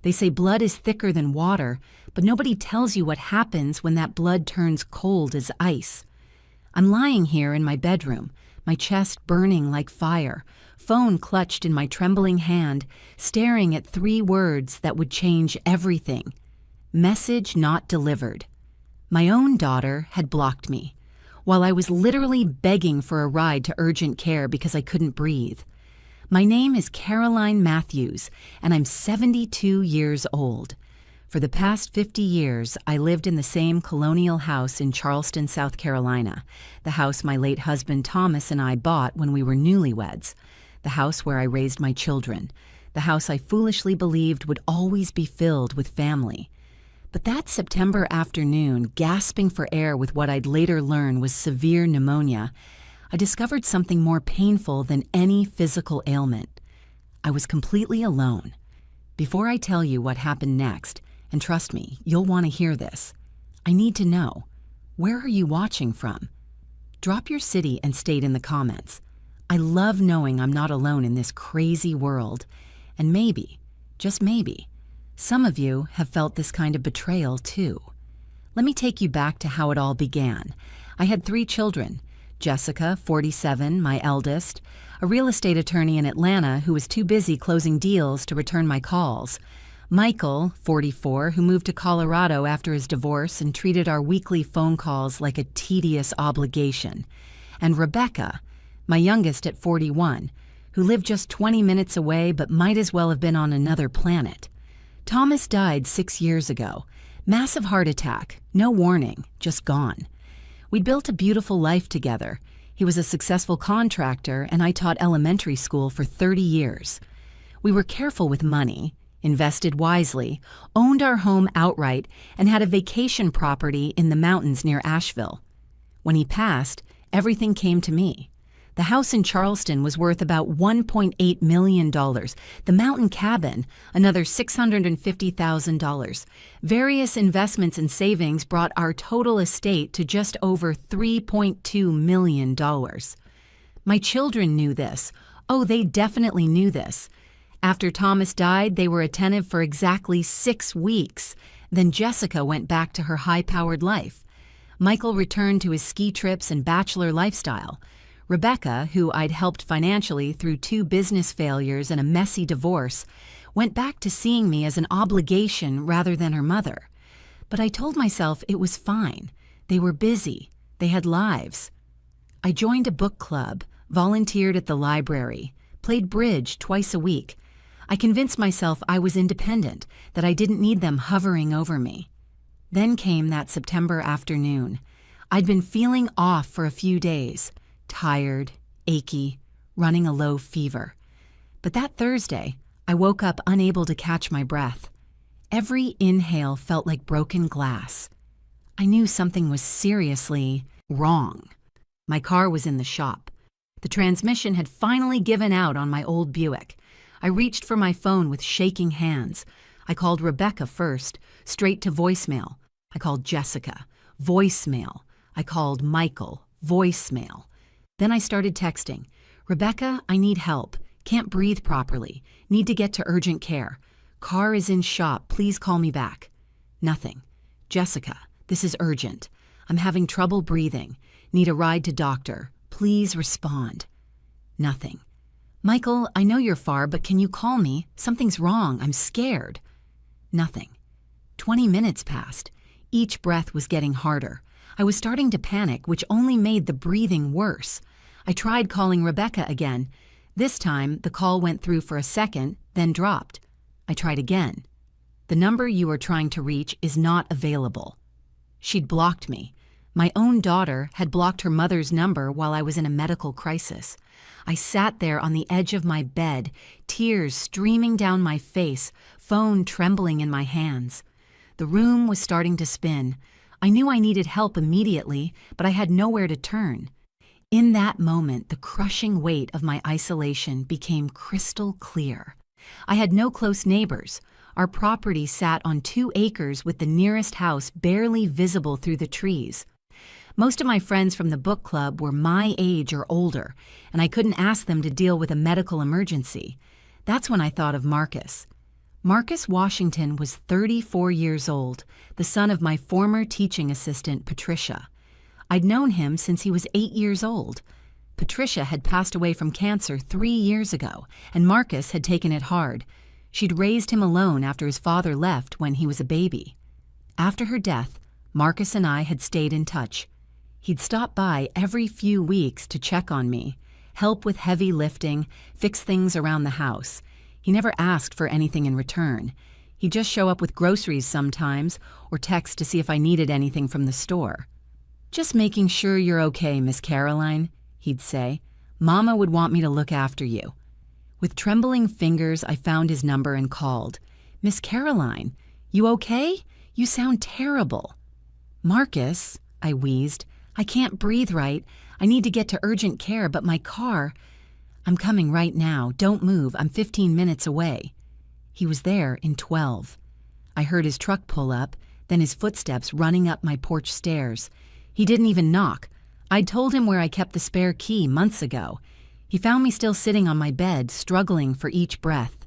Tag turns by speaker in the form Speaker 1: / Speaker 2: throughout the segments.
Speaker 1: They say blood is thicker than water, but nobody tells you what happens when that blood turns cold as ice. I'm lying here in my bedroom, my chest burning like fire, phone clutched in my trembling hand, staring at 3 words that would change everything. Message not delivered. My own daughter had blocked me, while I was literally begging for a ride to urgent care because I couldn't breathe. My name is Caroline Matthews, and I'm 72 years old. For the past 50 years, I lived in the same colonial house in Charleston, South Carolina, the house my late husband Thomas and I bought when we were newlyweds, the house where I raised my children, the house I foolishly believed would always be filled with family. But that September afternoon, gasping for air with what I'd later learn was severe pneumonia, I discovered something more painful than any physical ailment. I was completely alone. Before I tell you what happened next, and trust me, you'll want to hear this, I need to know, where are you watching from? Drop your city and state in the comments. I love knowing I'm not alone in this crazy world. And maybe, just maybe, some of you have felt this kind of betrayal too. Let me take you back to how it all began. I had 3 children. Jessica, 47, my eldest, a real estate attorney in Atlanta who was too busy closing deals to return my calls. Michael, 44, who moved to Colorado after his divorce and treated our weekly phone calls like a tedious obligation. And Rebecca, my youngest at 41, who lived just 20 minutes away but might as well have been on another planet. Thomas died 6 years ago. Massive heart attack, no warning, just gone. We'd built a beautiful life together. He was a successful contractor, and I taught elementary school for 30 years. We were careful with money, invested wisely, owned our home outright, and had a vacation property in the mountains near Asheville. When he passed, everything came to me. The house in Charleston was worth about $1.8 million. The mountain cabin, another $650,000. Various investments and savings brought our total estate to just over $3.2 million. My children knew this. Oh, they definitely knew this. After Thomas died, they were attentive for exactly 6 weeks. Then Jessica went back to her high-powered life. Michael returned to his ski trips and bachelor lifestyle. Rebecca, who I'd helped financially through 2 business failures and a messy divorce, went back to seeing me as an obligation rather than her mother. But I told myself it was fine. They were busy. They had lives. I joined a book club, volunteered at the library, played bridge twice a week. I convinced myself I was independent, that I didn't need them hovering over me. Then came that September afternoon. I'd been feeling off for a few days. Tired, achy, running a low fever. But that Thursday, I woke up unable to catch my breath. Every inhale felt like broken glass. I knew something was seriously wrong. My car was in the shop. The transmission had finally given out on my old Buick. I reached for my phone with shaking hands. I called Rebecca first, straight to voicemail. I called Jessica, voicemail. I called Michael, voicemail. Then I started texting. Rebecca, I need help. Can't breathe properly. Need to get to urgent care. Car is in shop. Please call me back. Nothing. Jessica, this is urgent. I'm having trouble breathing. Need a ride to doctor. Please respond. Nothing. Michael, I know you're far, but can you call me? Something's wrong. I'm scared. Nothing. 20 minutes passed. Each breath was getting harder. I was starting to panic, which only made the breathing worse. I tried calling Rebecca again. This time, the call went through for a second, then dropped. I tried again. The number you are trying to reach is not available. She'd blocked me. My own daughter had blocked her mother's number while I was in a medical crisis. I sat there on the edge of my bed, tears streaming down my face, phone trembling in my hands. The room was starting to spin. I knew I needed help immediately, but I had nowhere to turn. In that moment, the crushing weight of my isolation became crystal clear. I had no close neighbors. Our property sat on 2 acres with the nearest house barely visible through the trees. Most of my friends from the book club were my age or older, and I couldn't ask them to deal with a medical emergency. That's when I thought of Marcus. Marcus Washington was 34 years old, the son of my former teaching assistant, Patricia. I'd known him since he was 8 years old. Patricia had passed away from cancer 3 years ago, and Marcus had taken it hard. She'd raised him alone after his father left when he was a baby. After her death, Marcus and I had stayed in touch. He'd stop by every few weeks to check on me, help with heavy lifting, fix things around the house. He never asked for anything in return. He'd just show up with groceries sometimes, or text to see if I needed anything from the store. "Just making sure you're okay, Miss Caroline," he'd say. "Mama would want me to look after you." With trembling fingers, I found his number and called. "Miss Caroline, you okay? You sound terrible." "Marcus," I wheezed, "I can't breathe right. I need to get to urgent care, but my car—" "I'm coming right now. Don't move. I'm 15 minutes away." He was there in 12. I heard his truck pull up, then his footsteps running up my porch stairs. He didn't even knock. I'd told him where I kept the spare key months ago. He found me still sitting on my bed, struggling for each breath.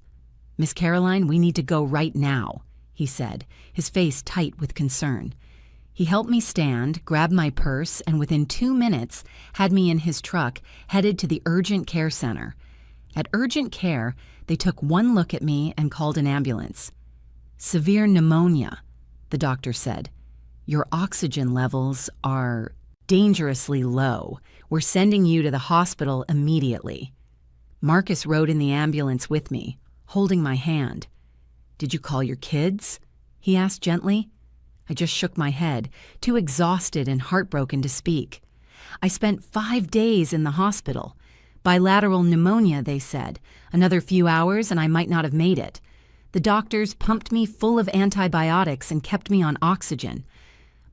Speaker 1: "Miss Caroline, we need to go right now," he said, his face tight with concern. He helped me stand, grabbed my purse, and within 2 minutes had me in his truck, headed to the urgent care center. At urgent care, they took one look at me and called an ambulance. "Severe pneumonia," the doctor said. "Your oxygen levels are dangerously low. We're sending you to the hospital immediately." Marcus rode in the ambulance with me, holding my hand. "Did you call your kids?" he asked gently. I just shook my head, too exhausted and heartbroken to speak. I spent 5 days in the hospital. Bilateral pneumonia, they said. Another few hours and I might not have made it. The doctors pumped me full of antibiotics and kept me on oxygen.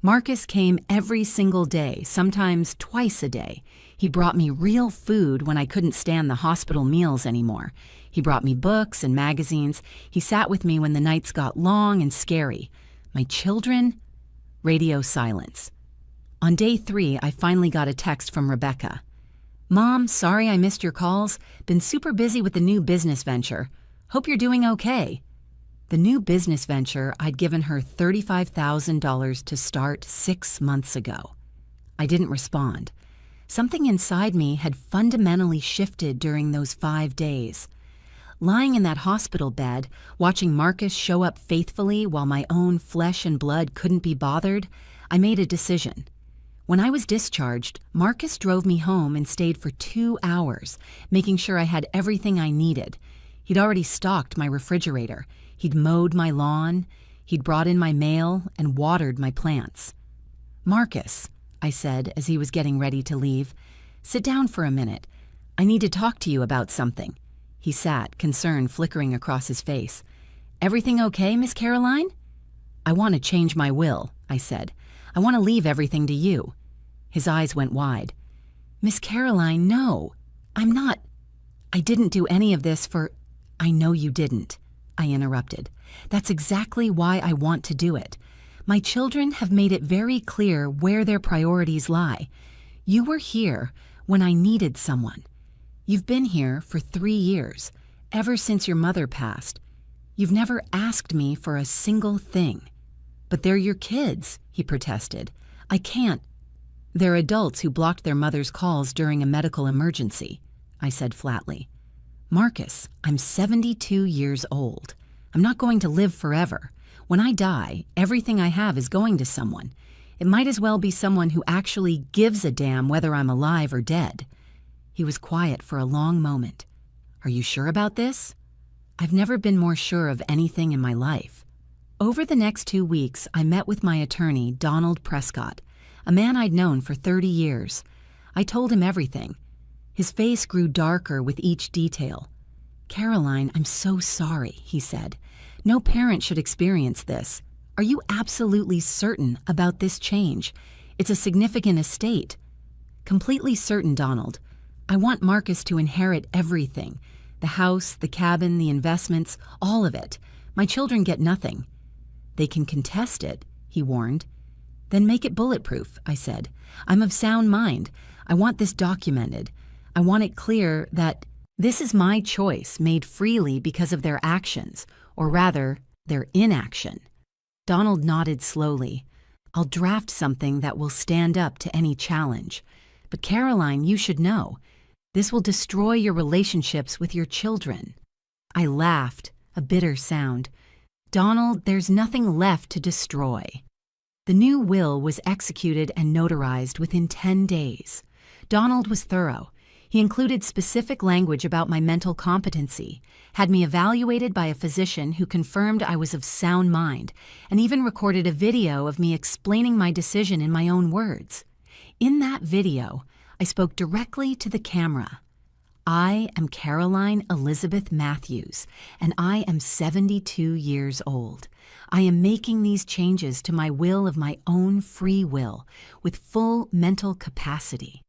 Speaker 1: Marcus came every single day, sometimes twice a day. He brought me real food when I couldn't stand the hospital meals anymore. He brought me books and magazines. He sat with me when the nights got long and scary. My children? Radio silence. On day 3, I finally got a text from Rebecca. "Mom, sorry I missed your calls. Been super busy with the new business venture. Hope you're doing okay." The new business venture I'd given her $35,000 to start 6 months ago. I didn't respond. Something inside me had fundamentally shifted during those 5 days. Lying in that hospital bed, watching Marcus show up faithfully while my own flesh and blood couldn't be bothered, I made a decision. When I was discharged, Marcus drove me home and stayed for 2 hours, making sure I had everything I needed. He'd already stocked my refrigerator. He'd mowed my lawn. He'd brought in my mail and watered my plants. "Marcus," I said as he was getting ready to leave, "sit down for a minute. I need to talk to you about something." He sat, concern flickering across his face. "Everything okay, Miss Caroline?" "I want to change my will," I said. "I want to leave everything to you." His eyes went wide. "Miss Caroline, no. I'm not. I didn't do any of this for—" "I know you didn't," I interrupted. "That's exactly why I want to do it. My children have made it very clear where their priorities lie. You were here when I needed someone. You've been here for 3 years, ever since your mother passed. You've never asked me for a single thing." "But they're your kids," he protested. "I can't." "They're adults who blocked their mother's calls during a medical emergency," I said flatly. "Marcus, I'm 72 years old. I'm not going to live forever. When I die, everything I have is going to someone. It might as well be someone who actually gives a damn whether I'm alive or dead." He was quiet for a long moment. "Are you sure about this?" "I've never been more sure of anything in my life." Over the next 2 weeks, I met with my attorney, Donald Prescott, a man I'd known for 30 years. I told him everything. His face grew darker with each detail. "Caroline, I'm so sorry," he said. "No parent should experience this. Are you absolutely certain about this change? It's a significant estate." "Completely certain, Donald. I want Marcus to inherit everything. The house, the cabin, the investments, all of it. My children get nothing." "They can contest it," he warned. "Then make it bulletproof," I said. "I'm of sound mind. I want this documented. I want it clear that—" This is my choice made freely because of their actions, or rather, their inaction. Donald nodded slowly. I'll draft something that will stand up to any challenge. But Caroline, you should know, this will destroy your relationships with your children. I laughed, a bitter sound. Donald, there's nothing left to destroy. The new will was executed and notarized within 10 days. Donald was thorough. He included specific language about my mental competency, had me evaluated by a physician who confirmed I was of sound mind, and even recorded a video of me explaining my decision in my own words. In that video, I spoke directly to the camera. I am Caroline Elizabeth Matthews, and I am 72 years old. I am making these changes to my will of my own free will, with full mental capacity.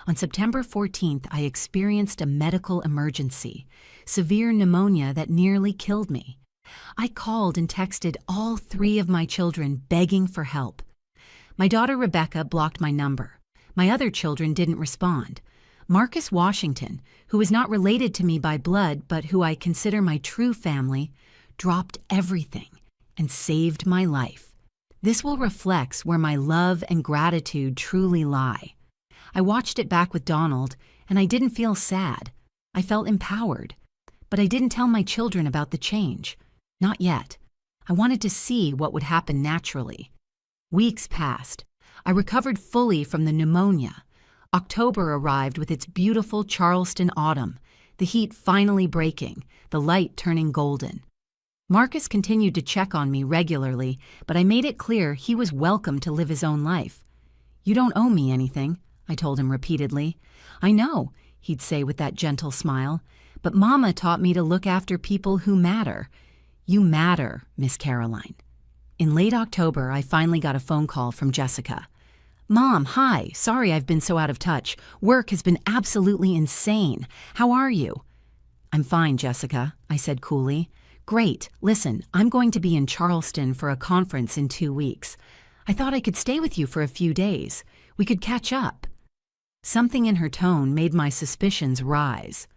Speaker 1: On September 14th, I experienced a medical emergency, severe pneumonia that nearly killed me. I called and texted all 3 of my children begging for help. My daughter Rebecca blocked my number. My other children didn't respond. Marcus Washington, who is not related to me by blood but who I consider my true family, dropped everything and saved my life. This will reflect where my love and gratitude truly lie. I watched it back with Donald, and I didn't feel sad. I felt empowered. But I didn't tell my children about the change. Not yet. I wanted to see what would happen naturally. Weeks passed. I recovered fully from the pneumonia. October arrived with its beautiful Charleston autumn, the heat finally breaking, the light turning golden. Marcus continued to check on me regularly, but I made it clear he was welcome to live his own life. "You don't owe me anything," I told him repeatedly. "I know," he'd say with that gentle smile, "but Mama taught me to look after people who matter. You matter, Miss Caroline." In late October, I finally got a phone call from Jessica. "Mom, hi. Sorry I've been so out of touch. Work has been absolutely insane. How are you?" "I'm fine, Jessica," I said coolly. "Great. Listen, I'm going to be in Charleston for a conference in 2 weeks. I thought I could stay with you for a few days. We could catch up." Something in her tone made my suspicions rise.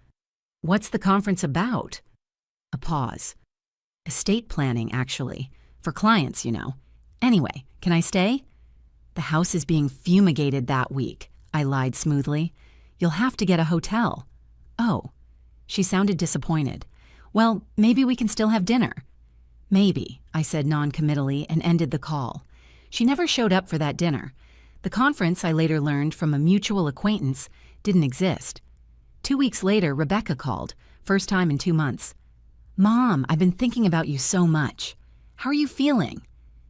Speaker 1: "What's the conference about?" A pause. "Estate planning, actually. For clients, you know. Anyway, can I stay?" "The house is being fumigated that week," I lied smoothly. "You'll have to get a hotel." "Oh." She sounded disappointed. "Well, maybe we can still have dinner." "Maybe," I said non-committally and ended the call. She never showed up for that dinner. The conference, I later learned from a mutual acquaintance, didn't exist. 2 weeks later, Rebecca called, first time in 2 months. "Mom, I've been thinking about you so much. How are you feeling?"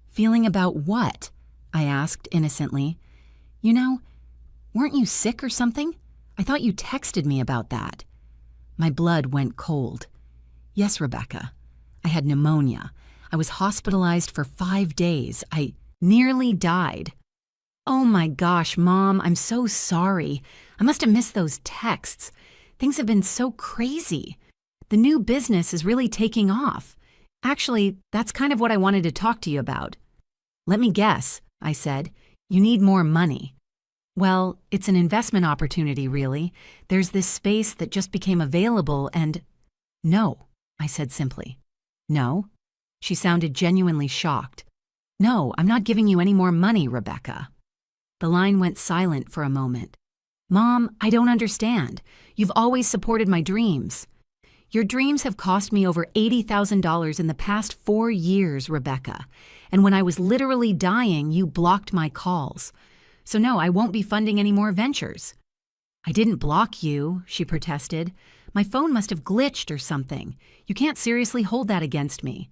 Speaker 1: "Feeling about what?" I asked innocently. "You know, weren't you sick or something? I thought you texted me about that." My blood went cold. "Yes, Rebecca. I had pneumonia. I was hospitalized for 5 days. I nearly died." "Oh my gosh, Mom, I'm so sorry. I must have missed those texts. Things have been so crazy. The new business is really taking off. Actually, that's kind of what I wanted to talk to you about." "Let me guess," I said. "You need more money." "Well, it's an investment opportunity, really. There's this space that just became available and—" "No," I said simply. "No?" She sounded genuinely shocked. "No, I'm not giving you any more money, Rebecca." The line went silent for a moment. "Mom, I don't understand. You've always supported my dreams." "Your dreams have cost me over $80,000 in the past 4 years, Rebecca. And when I was literally dying, you blocked my calls. So no, I won't be funding any more ventures." "I didn't block you," she protested. "My phone must have glitched or something. You can't seriously hold that against me."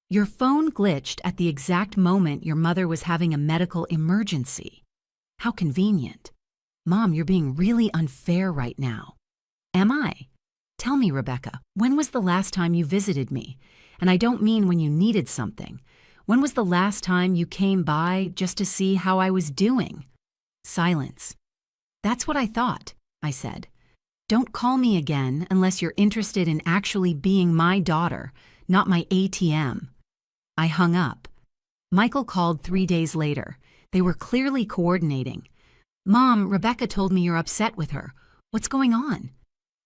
Speaker 1: "Your phone glitched at the exact moment your mother was having a medical emergency." How convenient. "Mom, you're being really unfair right now." "Am I? Tell me, Rebecca, when was the last time you visited me? And I don't mean when you needed something. When was the last time you came by just to see how I was doing?" Silence. "That's what I thought," I said. "Don't call me again unless you're interested in actually being my daughter, not my ATM." I hung up. Michael called 3 days later. They were clearly coordinating. "Mom, Rebecca told me you're upset with her. What's going on?"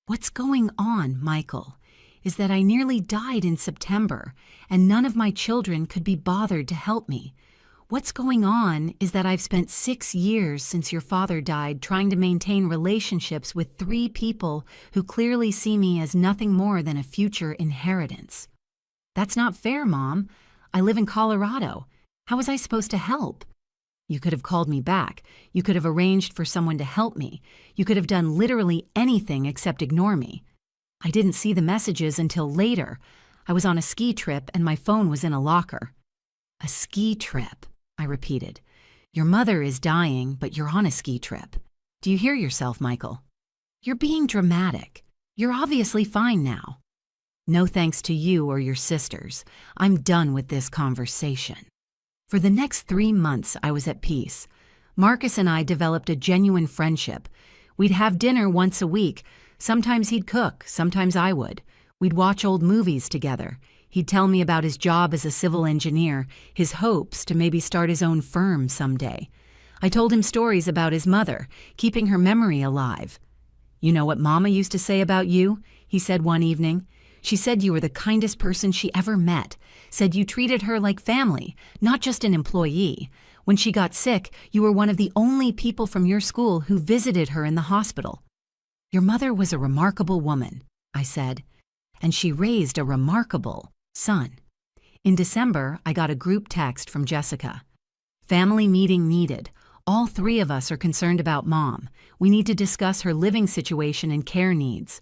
Speaker 1: What's going on, Michael, is that I nearly died in September, and none of my children could be bothered to help me. What's going on is that I've spent 6 years since your father died trying to maintain relationships with 3 people who clearly see me as nothing more than a future inheritance. That's not fair, Mom. I live in Colorado. How was I supposed to help? You could have called me back. You could have arranged for someone to help me. You could have done literally anything except ignore me. I didn't see the messages until later. I was on a ski trip and my phone was in a locker. A ski trip, I repeated. Your mother is dying, but you're on a ski trip. Do you hear yourself, Michael? You're being dramatic. You're obviously fine now. No thanks to you or your sisters. I'm done with this conversation. For the next 3 months, I was at peace. Marcus and I developed a genuine friendship. We'd have dinner once a week. Sometimes he'd cook, sometimes I would. We'd watch old movies together. He'd tell me about his job as a civil engineer, his hopes to maybe start his own firm someday. I told him stories about his mother, keeping her memory alive. You know what Mama used to say about you? He said one evening. She said you were the kindest person she ever met, said you treated her like family, not just an employee. When she got sick, you were one of the only people from your school who visited her in the hospital. Your mother was a remarkable woman, I said, and she raised a remarkable son. In December, I got a group text from Jessica. Family meeting needed. All 3 of us are concerned about Mom. We need to discuss her living situation and care needs.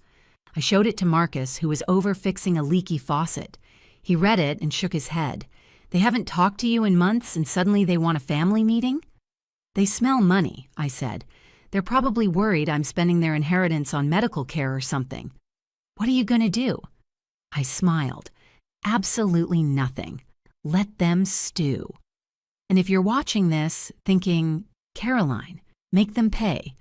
Speaker 1: I showed it to Marcus, who was over fixing a leaky faucet. He read it and shook his head. They haven't talked to you in months and suddenly they want a family meeting? They smell money, I said. They're probably worried I'm spending their inheritance on medical care or something. What are you going to do? I smiled. Absolutely nothing. Let them stew. And if you're watching this thinking, Caroline, make them pay,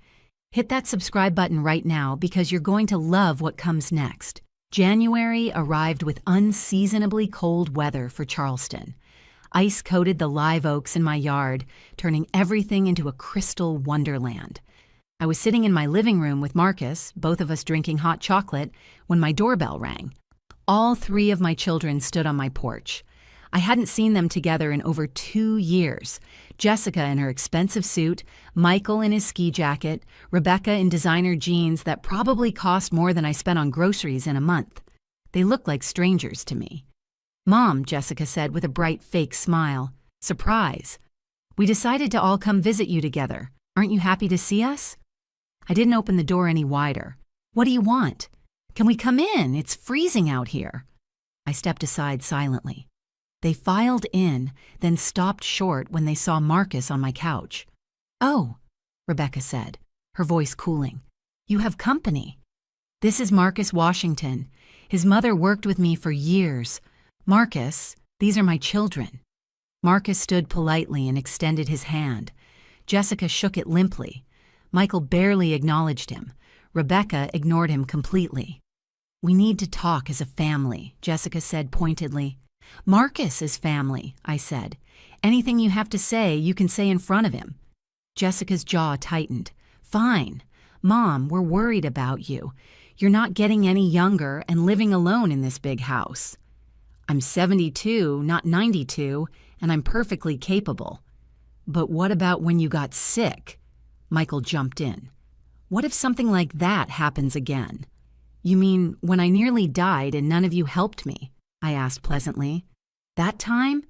Speaker 1: hit that subscribe button right now because you're going to love what comes next. January arrived with unseasonably cold weather for Charleston. Ice coated the live oaks in my yard, turning everything into a crystal wonderland. I was sitting in my living room with Marcus, both of us drinking hot chocolate, when my doorbell rang. All 3 of my children stood on my porch. I hadn't seen them together in over 2 years. Jessica in her expensive suit, Michael in his ski jacket, Rebecca in designer jeans that probably cost more than I spent on groceries in a month. They looked like strangers to me. Mom, Jessica said with a bright fake smile. Surprise. We decided to all come visit you together. Aren't you happy to see us? I didn't open the door any wider. What do you want? Can we come in? It's freezing out here. I stepped aside silently. They filed in, then stopped short when they saw Marcus on my couch. Oh, Rebecca said, her voice cooling. You have company. This is Marcus Washington. His mother worked with me for years. Marcus, these are my children. Marcus stood politely and extended his hand. Jessica shook it limply. Michael barely acknowledged him. Rebecca ignored him completely. We need to talk as a family, Jessica said pointedly. Marcus is family, I said. Anything you have to say, you can say in front of him. Jessica's jaw tightened. Fine. Mom, we're worried about you. You're not getting any younger and living alone in this big house. I'm 72, not 92, and I'm perfectly capable. But what about when you got sick? Michael jumped in. What if something like that happens again? You mean when I nearly died and none of you helped me? I asked pleasantly. That time?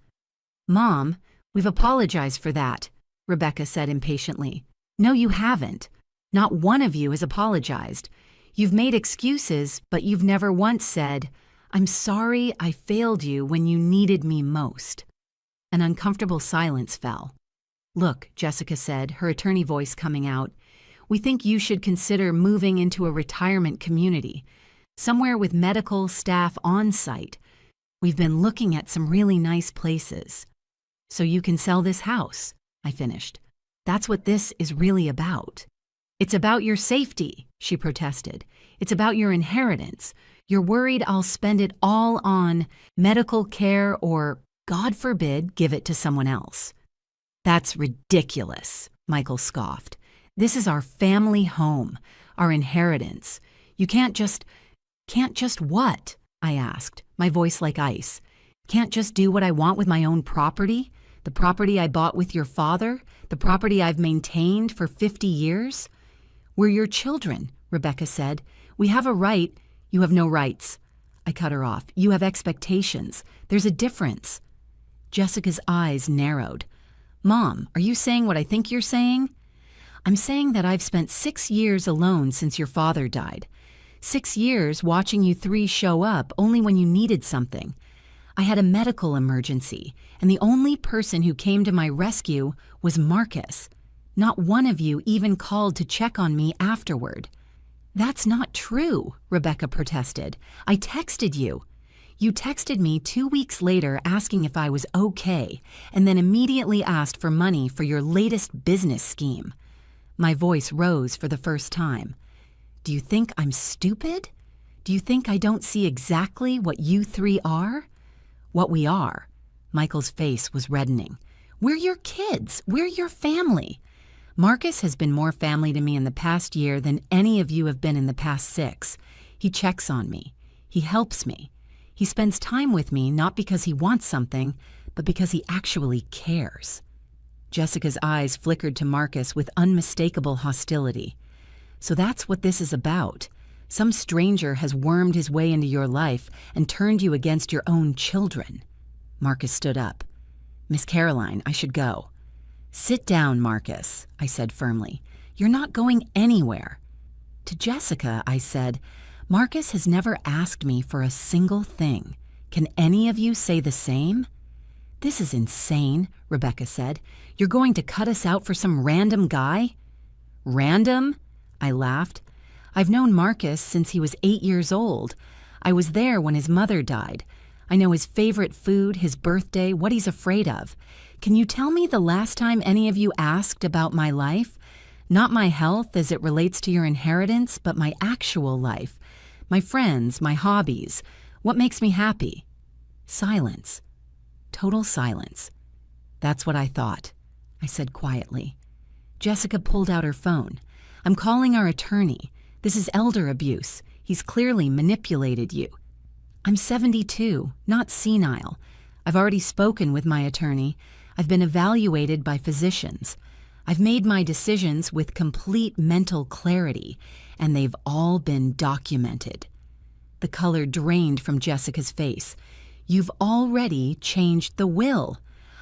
Speaker 1: Mom, we've apologized for that, Rebecca said impatiently. No, you haven't. Not one of you has apologized. You've made excuses, but you've never once said, I'm sorry I failed you when you needed me most. An uncomfortable silence fell. Look, Jessica said, her attorney voice coming out, we think you should consider moving into a retirement community, somewhere with medical staff on site. We've been looking at some really nice places. So you can sell this house, I finished. That's what this is really about. It's about your safety, she protested. It's about your inheritance. You're worried I'll spend it all on medical care or, God forbid, give it to someone else. That's ridiculous, Michael scoffed. This is our family home, our inheritance. Can't just what? I asked, my voice like ice. Can't just do what I want with my own property? The property I bought with your father? The property I've maintained for 50 years? We're your children, Rebecca said. We have a right. You have no rights. I cut her off. You have expectations. There's a difference. Jessica's eyes narrowed. Mom, are you saying what I think you're saying? I'm saying that I've spent 6 years alone since your father died. 6 years watching you three show up only when you needed something. I had a medical emergency, and the only person who came to my rescue was Marcus. Not one of you even called to check on me afterward. That's not true, Rebecca protested. I texted you. You texted me 2 weeks later asking if I was okay, and then immediately asked for money for your latest business scheme. My voice rose for the first time. Do you think I'm stupid? Do you think I don't see exactly what you three are? What we are. Michael's face was reddening. We're your kids. We're your family. Marcus has been more family to me in the past year than any of you have been in the past 6. He checks on me. He helps me. He spends time with me not because he wants something, but because he actually cares. Jessica's eyes flickered to Marcus with unmistakable hostility. So that's what this is about. Some stranger has wormed his way into your life and turned you against your own children. Marcus stood up. Miss Caroline, I should go. Sit down, Marcus, I said firmly. You're not going anywhere. To Jessica, I said, Marcus has never asked me for a single thing. Can any of you say the same? This is insane, Rebecca said. You're going to cut us out for some random guy? Random? I laughed. I've known Marcus since he was 8 years old. I was there when his mother died. I know his favorite food, his birthday, what he's afraid of. Can you tell me the last time any of you asked about my life? Not my health as it relates to your inheritance, but my actual life. My friends, my hobbies. What makes me happy? Silence. Total silence. That's what I thought, I said quietly. Jessica pulled out her phone. I'm calling our attorney. This is elder abuse. He's clearly manipulated you. I'm 72, not senile. I've already spoken with my attorney. I've been evaluated by physicians. I've made my decisions with complete mental clarity, and they've all been documented. The color drained from Jessica's face. You've already changed the will.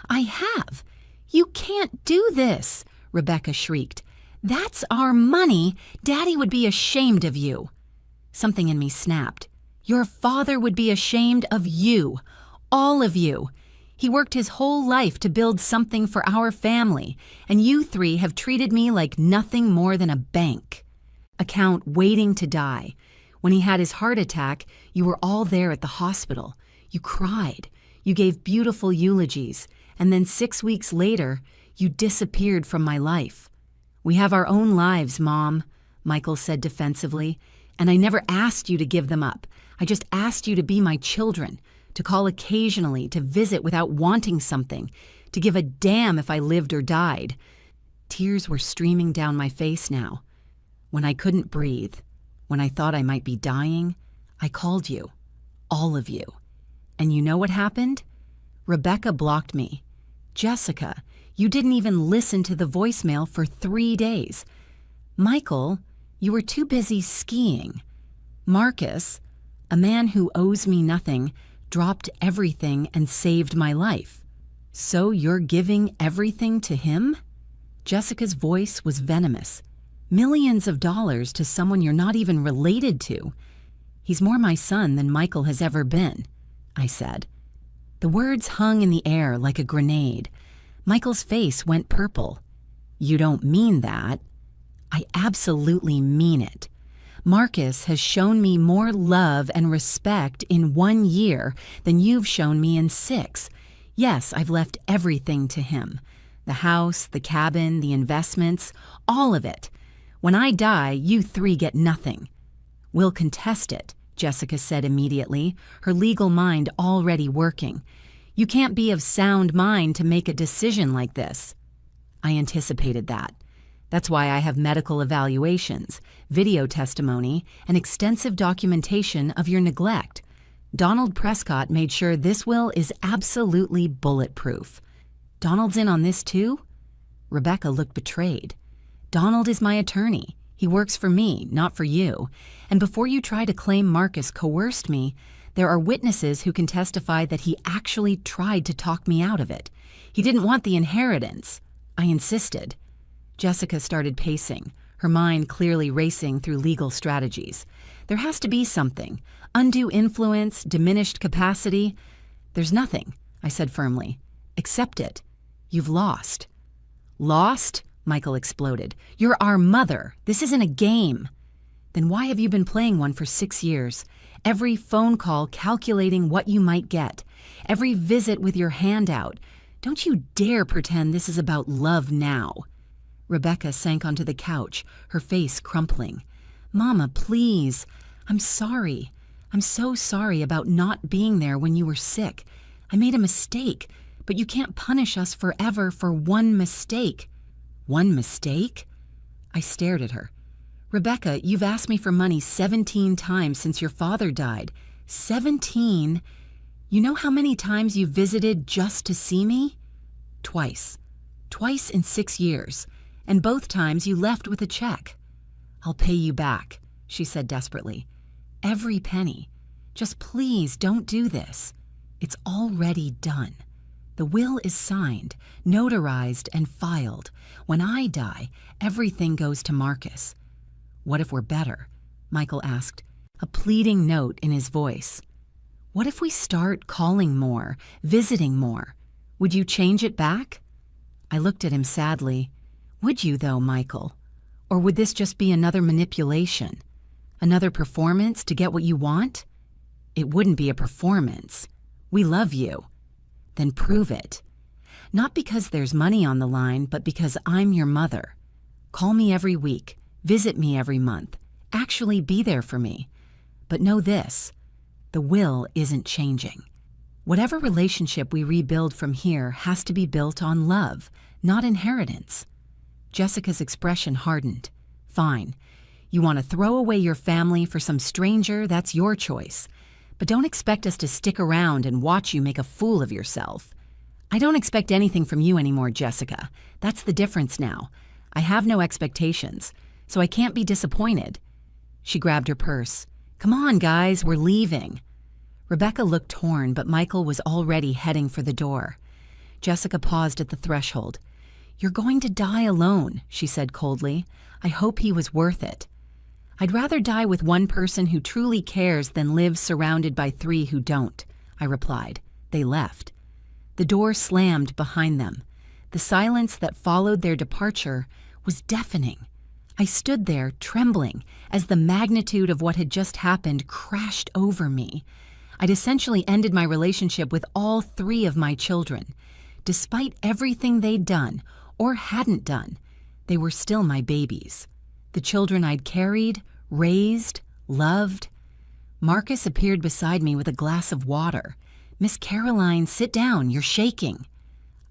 Speaker 1: I have. You can't do this, Rebecca shrieked. That's our money. Daddy would be ashamed of you. Something in me snapped. Your father would be ashamed of you. All of you. He worked his whole life to build something for our family, and you three have treated me like nothing more than a bank. Account waiting to die. When he had his heart attack, you were all there at the hospital. You cried. You gave beautiful eulogies. And then 6 weeks later, you disappeared from my life. We have our own lives, Mom, Michael said defensively, and I never asked you to give them up. I just asked you to be my children, to call occasionally, to visit without wanting something, to give a damn if I lived or died. Tears were streaming down my face now. When I couldn't breathe, when I thought I might be dying, I called you, all of you. And you know what happened? Rebecca blocked me. Jessica, you didn't even listen to the voicemail for 3 days. Michael, you were too busy skiing. Marcus, a man who owes me nothing, dropped everything and saved my life. So you're giving everything to him? Jessica's voice was venomous. Millions of dollars to someone you're not even related to. He's more my son than Michael has ever been, I said. The words hung in the air like a grenade. Michael's face went purple. You don't mean that. I absolutely mean it. Marcus has shown me more love and respect in 1 year than you've shown me in 6. Yes, I've left everything to him. The house, the cabin, the investments, all of it. When I die, you three get nothing. We'll contest it, Jessica said immediately, her legal mind already working. You can't be of sound mind to make a decision like this. I anticipated that. That's why I have medical evaluations, video testimony, and extensive documentation of your neglect. Donald Prescott made sure this will is absolutely bulletproof. Donald's in on this too? Rebecca looked betrayed. Donald is my attorney. He works for me, not for you. And before you try to claim Marcus coerced me, there are witnesses who can testify that he actually tried to talk me out of it. He didn't want the inheritance. I insisted. Jessica started pacing, her mind clearly racing through legal strategies. There has to be something. Undue influence, diminished capacity. There's nothing, I said firmly. Accept it. You've lost. Lost? Michael exploded. You're our mother. This isn't a game. Then why have you been playing one for 6 years? Every phone call calculating what you might get. Every visit with your hand out. Don't you dare pretend this is about love now. Rebecca sank onto the couch, her face crumpling. Mama, please. I'm sorry. I'm so sorry about not being there when you were sick. I made a mistake, but you can't punish us forever for one mistake. One mistake? I stared at her. Rebecca, you've asked me for money 17 times since your father died. 17? You know how many times you visited just to see me? Twice. Twice in 6 years. And both times you left with a check. I'll pay you back, she said desperately. Every penny. Just please don't do this. It's already done. The will is signed, notarized, and filed. When I die, everything goes to Marcus. What if we're better? Michael asked, a pleading note in his voice. What if we start calling more, visiting more? Would you change it back? I looked at him sadly. Would you, though, Michael? Or would this just be another manipulation? Another performance to get what you want? It wouldn't be a performance. We love you. Then prove it. Not because there's money on the line, but because I'm your mother. Call me every week. Visit me every month. Actually be there for me. But know this. The will isn't changing. Whatever relationship we rebuild from here has to be built on love, not inheritance. Jessica's expression hardened. Fine. You want to throw away your family for some stranger, that's your choice. But don't expect us to stick around and watch you make a fool of yourself. I don't expect anything from you anymore, Jessica. That's the difference now. I have no expectations, so I can't be disappointed. She grabbed her purse. Come on, guys, we're leaving. Rebecca looked torn, but Michael was already heading for the door. Jessica paused at the threshold. You're going to die alone, she said coldly. I hope he was worth it. I'd rather die with one person who truly cares than live surrounded by 3 who don't, I replied. They left. The door slammed behind them. The silence that followed their departure was deafening. I stood there, trembling, as the magnitude of what had just happened crashed over me. I'd essentially ended my relationship with all 3 of my children. Despite everything they'd done, or hadn't done, they were still my babies. The children I'd carried, raised, loved. Marcus appeared beside me with a glass of water. Miss Caroline, sit down, you're shaking.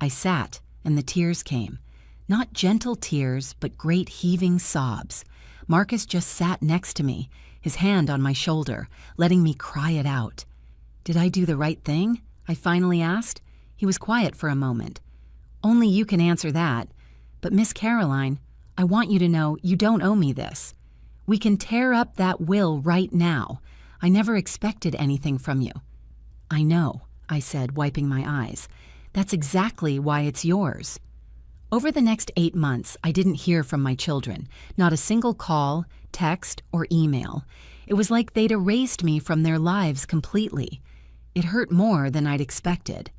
Speaker 1: I sat, and the tears came. Not gentle tears, but great heaving sobs. Marcus just sat next to me, his hand on my shoulder, letting me cry it out. Did I do the right thing? I finally asked. He was quiet for a moment. Only you can answer that. But Miss Caroline, I want you to know you don't owe me this. We can tear up that will right now. I never expected anything from you. I know, I said, wiping my eyes. That's exactly why it's yours. Over the next 8 months, I didn't hear from my children, not a single call, text, or email. It was like they'd erased me from their lives completely. It hurt more than I'd expected.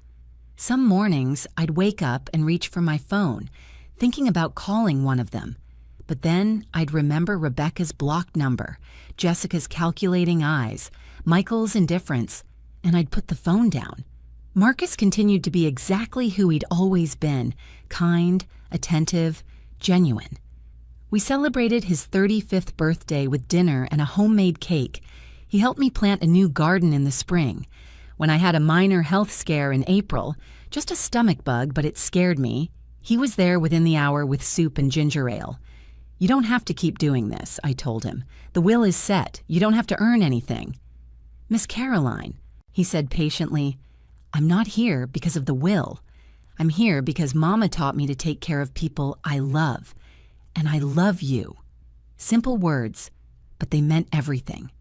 Speaker 1: Some mornings, I'd wake up and reach for my phone, thinking about calling one of them. But then I'd remember Rebecca's blocked number, Jessica's calculating eyes, Michael's indifference, and I'd put the phone down. Marcus continued to be exactly who he'd always been, kind, attentive, genuine. We celebrated his 35th birthday with dinner and a homemade cake. He helped me plant a new garden in the spring. When I had a minor health scare in April, just a stomach bug, but it scared me, He was there within the hour with soup and ginger ale. "You don't have to keep doing this," I told him. "The will is set. You don't have to earn anything." "Miss Caroline," he said patiently, "I'm not here because of the will. I'm here because Mama taught me to take care of people I love. And I love you." Simple words, but they meant everything.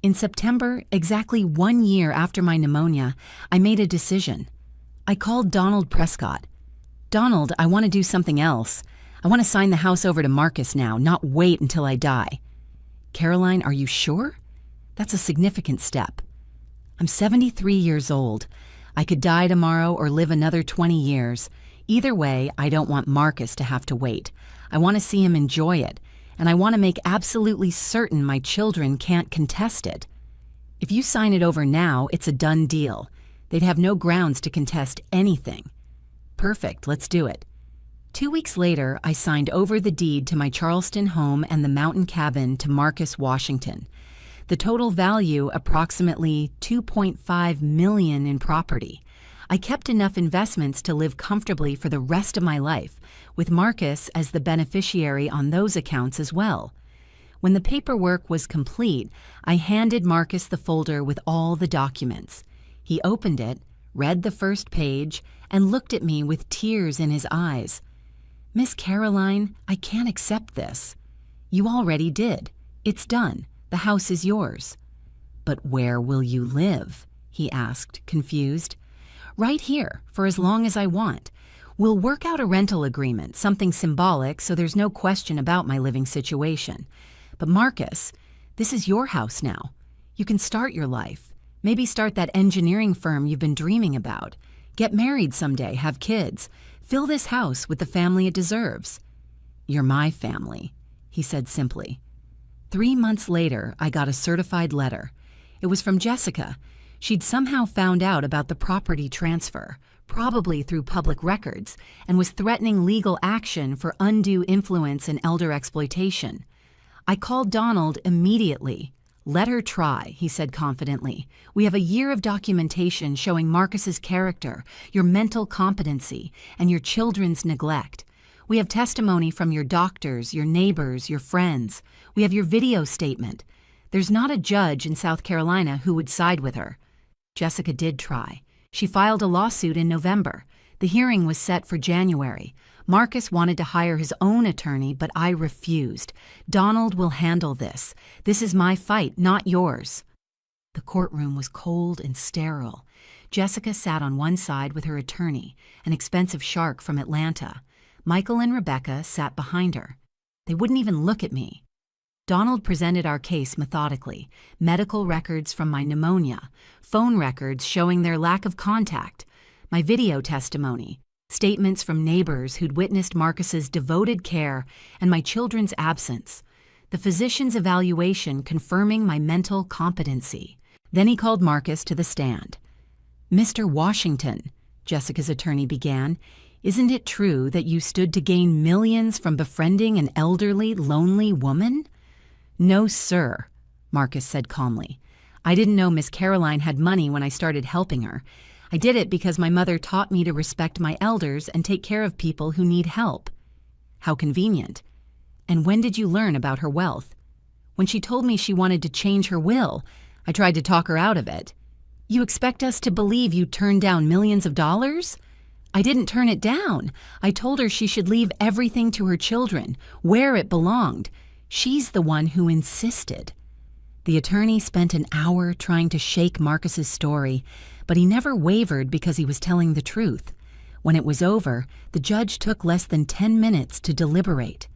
Speaker 1: In September, exactly 1 year after my pneumonia, I made a decision. I called Donald Prescott. "Donald, I want to do something else. I want to sign the house over to Marcus now, not wait until I die." "Caroline, are you sure? That's a significant step. I'm 73 years old. I could die tomorrow or live another 20 years. Either way, I don't want Marcus to have to wait. I want to see him enjoy it, and I want to make absolutely certain my children can't contest it. If you sign it over now, it's a done deal. They'd have no grounds to contest anything." "Perfect, let's do it." 2 weeks later, I signed over the deed to my Charleston home and the mountain cabin to Marcus, Washington. The total value approximately $2.5 million in property. I kept enough investments to live comfortably for the rest of my life, with Marcus as the beneficiary on those accounts as well. When the paperwork was complete, I handed Marcus the folder with all the documents. He opened it, read the first page, and looked at me with tears in his eyes. "Miss Caroline, I can't accept this." "You already did. It's done. The house is yours." "But where will you live?" he asked, confused. "Right here, for as long as I want. We'll work out a rental agreement, something symbolic, so there's no question about my living situation. But Marcus, this is your house now. You can start your life. Maybe start that engineering firm you've been dreaming about. Get married someday, have kids. Fill this house with the family it deserves." "You're my family," he said simply. 3 months later, I got a certified letter. It was from Jessica. She'd somehow found out about the property transfer, probably through public records, and was threatening legal action for undue influence and elder exploitation. I called Donald immediately. "Let her try," he said confidently. "We have a year of documentation showing Marcus's character, your mental competency, and your children's neglect. We have testimony from your doctors, your neighbors, your friends. We have your video statement. There's not a judge in South Carolina who would side with her." Jessica did try. She filed a lawsuit in November. The hearing was set for January. Marcus wanted to hire his own attorney, but I refused. "Donald will handle this. This is my fight, not yours." The courtroom was cold and sterile. Jessica sat on one side with her attorney, an expensive shark from Atlanta. Michael and Rebecca sat behind her. They wouldn't even look at me. Donald presented our case methodically, medical records from my pneumonia, phone records showing their lack of contact, my video testimony, statements from neighbors who'd witnessed Marcus's devoted care and my children's absence, the physician's evaluation confirming my mental competency. Then he called Marcus to the stand. "Mr. Washington," Jessica's attorney began, "isn't it true that you stood to gain millions from befriending an elderly, lonely woman?" "No, sir," Marcus said calmly. "I didn't know Miss Caroline had money when I started helping her. I did it because my mother taught me to respect my elders and take care of people who need help." "How convenient. And when did you learn about her wealth?" "When she told me she wanted to change her will. I tried to talk her out of it." "You expect us to believe you turned down millions of dollars?" "I didn't turn it down. I told her she should leave everything to her children, where it belonged. She's the one who insisted." The attorney spent an hour trying to shake Marcus's story, but he never wavered because he was telling the truth. When it was over, the judge took less than 10 minutes to deliberate.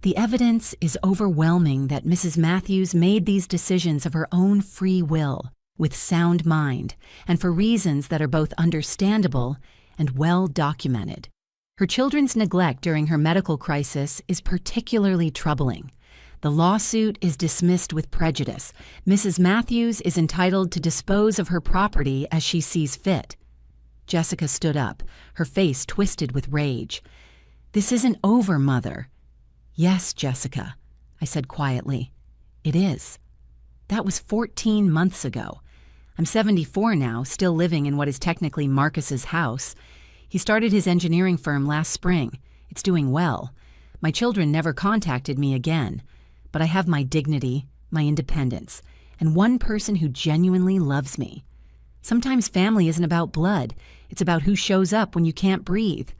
Speaker 1: "The evidence is overwhelming that Mrs. Matthews made these decisions of her own free will, with sound mind, and for reasons that are both understandable and well documented. Her children's neglect during her medical crisis is particularly troubling. The lawsuit is dismissed with prejudice. Mrs. Matthews is entitled to dispose of her property as she sees fit." Jessica stood up, her face twisted with rage. "This isn't over, Mother." "Yes, Jessica," I said quietly. "It is. That was 14 months ago. I'm 74 now, still living in what is technically Marcus's house. He started his engineering firm last spring. It's doing well. My children never contacted me again. But I have my dignity, my independence, and one person who genuinely loves me. Sometimes family isn't about blood. It's about who shows up when you can't breathe.